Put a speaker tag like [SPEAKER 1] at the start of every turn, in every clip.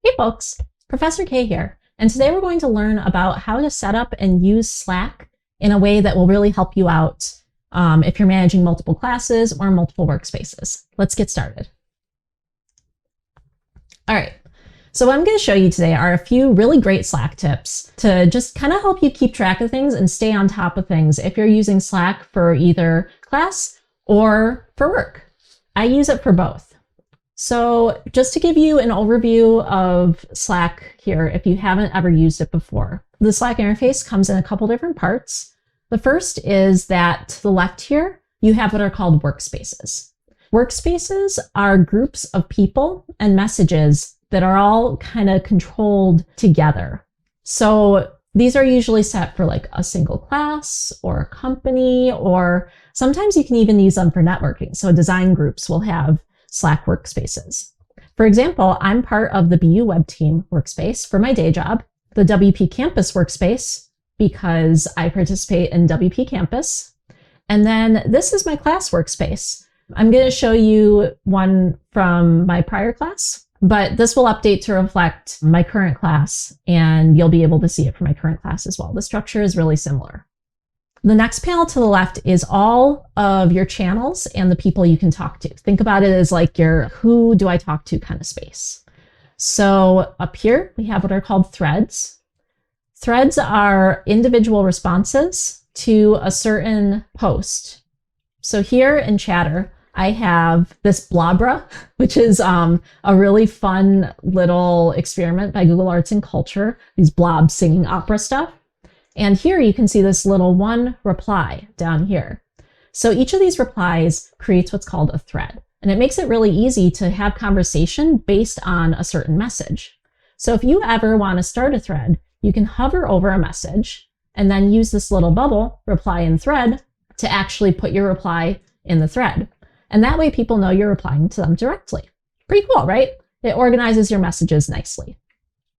[SPEAKER 1] Hey folks, Professor K here, and today we're going to learn about how to set up and use Slack in a way that will really help you out if you're managing multiple classes or multiple workspaces. Let's get started. All right, so what I'm going to show you today are a few really great Slack tips to just kind of help you keep track of things and stay on top of things if you're using Slack for either class or for work. I use it for both. So just to give you an overview of Slack here, if you haven't ever used it before, the Slack interface comes in a couple different parts. The first is that to the left here, you have what are called workspaces. Workspaces are groups of people and messages that are all kind of controlled together. So these are usually set for like a single class or a company, or sometimes you can even use them for networking. So design groups will have Slack workspaces. For example, I'm part of the BU Web Team workspace for my day job, the WP Campus workspace because I participate in WP Campus, and then this is my class workspace. I'm going to show you one from my prior class, but this will update to reflect my current class, and you'll be able to see it for my current class as well. The structure is really similar. The next panel to the left is all of your channels and the people you can talk to. Think about it as like your who do I talk to kind of space. So up here, we have what are called threads. Threads are individual responses to a certain post. So here in Chatter, I have this Blobra, which is a really fun little experiment by Google Arts and Culture, these blobs singing opera stuff. And here you can see this little one reply down here. So each of these replies creates what's called a thread. And it makes it really easy to have conversation based on a certain message. So if you ever want to start a thread, you can hover over a message and then use this little bubble, reply in thread, to actually put your reply in the thread. And that way people know you're replying to them directly. Pretty cool, right? It organizes your messages nicely.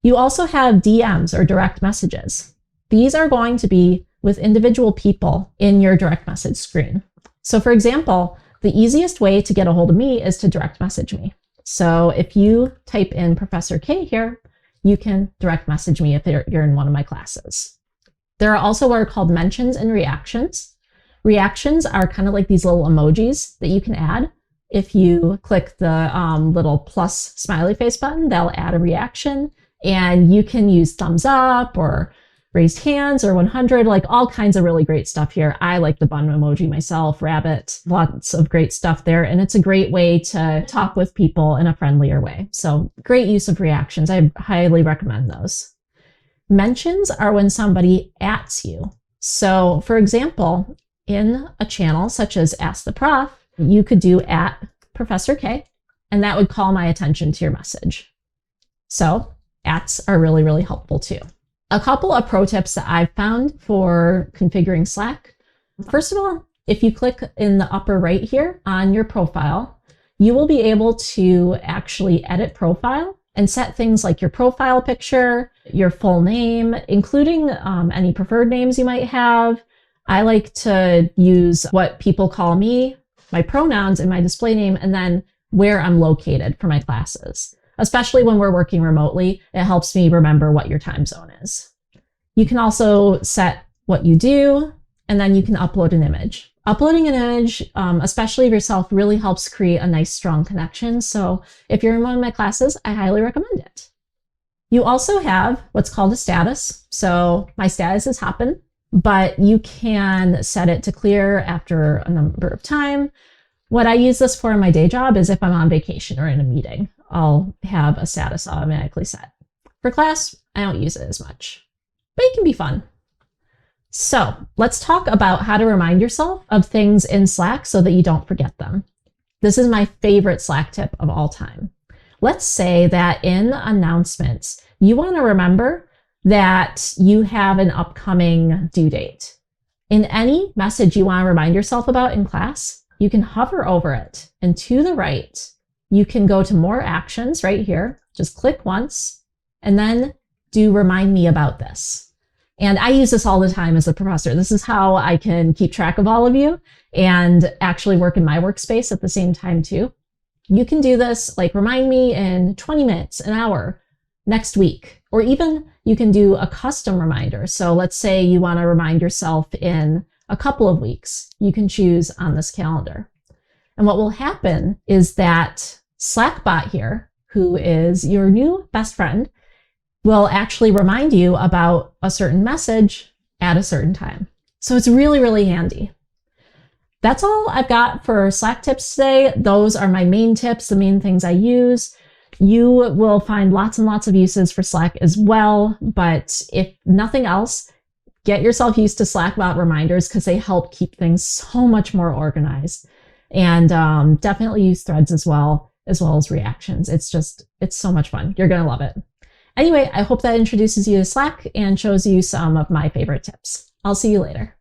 [SPEAKER 1] You also have DMs or direct messages. These are going to be with individual people in your direct message screen. So for example, the easiest way to get a hold of me is to direct message me. So if you type in Professor K here, you can direct message me if you're in one of my classes. There are also what are called mentions and reactions. Reactions are kind of like these little emojis that you can add. If you click the little plus smiley face button, they'll add a reaction, and you can use thumbs up or raised hands or 100, like all kinds of really great stuff here. I like the bun emoji myself, rabbit, lots of great stuff there. And it's a great way to talk with people in a friendlier way. So great use of reactions. I highly recommend those. Mentions are when somebody @s you. So for example, in a channel such as Ask the Prof, you could do @Professor K, and that would call my attention to your message. So ats are really, really helpful too. A couple of pro tips that I've found for configuring Slack. First of all, if you click in the upper right here on your profile, you will be able to actually edit profile and set things like your profile picture, your full name, including any preferred names you might have. I like to use what people call me, my pronouns and my display name, and then where I'm located for my classes. Especially when we're working remotely, it helps me remember what your time zone is. You can also set what you do, and then you can upload an image. Uploading an image, especially of yourself, really helps create a nice, strong connection. So if you're in one of my classes, I highly recommend it. You also have what's called a status. So my status is hoppin', but you can set it to clear after a number of time. What I use this for in my day job is if I'm on vacation or in a meeting, I'll have a status automatically set. For class, I don't use it as much, but it can be fun. So let's talk about how to remind yourself of things in Slack so that you don't forget them. This is my favorite Slack tip of all time. Let's say that in announcements, you want to remember that you have an upcoming due date. In any message you want to remind yourself about in class, you can hover over it, and to the right, you can go to more actions right here. Just click once and then do remind me about this. And I use this all the time as a professor. This is how I can keep track of all of you and actually work in my workspace at the same time too. You can do this, like remind me in 20 minutes, an hour, next week, or even you can do a custom reminder. So let's say you want to remind yourself in a couple of weeks. You can choose on this calendar. And what will happen is that Slackbot here, who is your new best friend, will actually remind you about a certain message at a certain time. So it's really, really handy. That's all I've got for Slack tips today. Those are my main tips, the main things I use. You will find lots and lots of uses for Slack as well, but if nothing else, get yourself used to Slackbot reminders because they help keep things so much more organized. And definitely use threads as well as reactions. It's so much fun. You're going to love it. Anyway, I hope that introduces you to Slack and shows you some of my favorite tips. I'll see you later.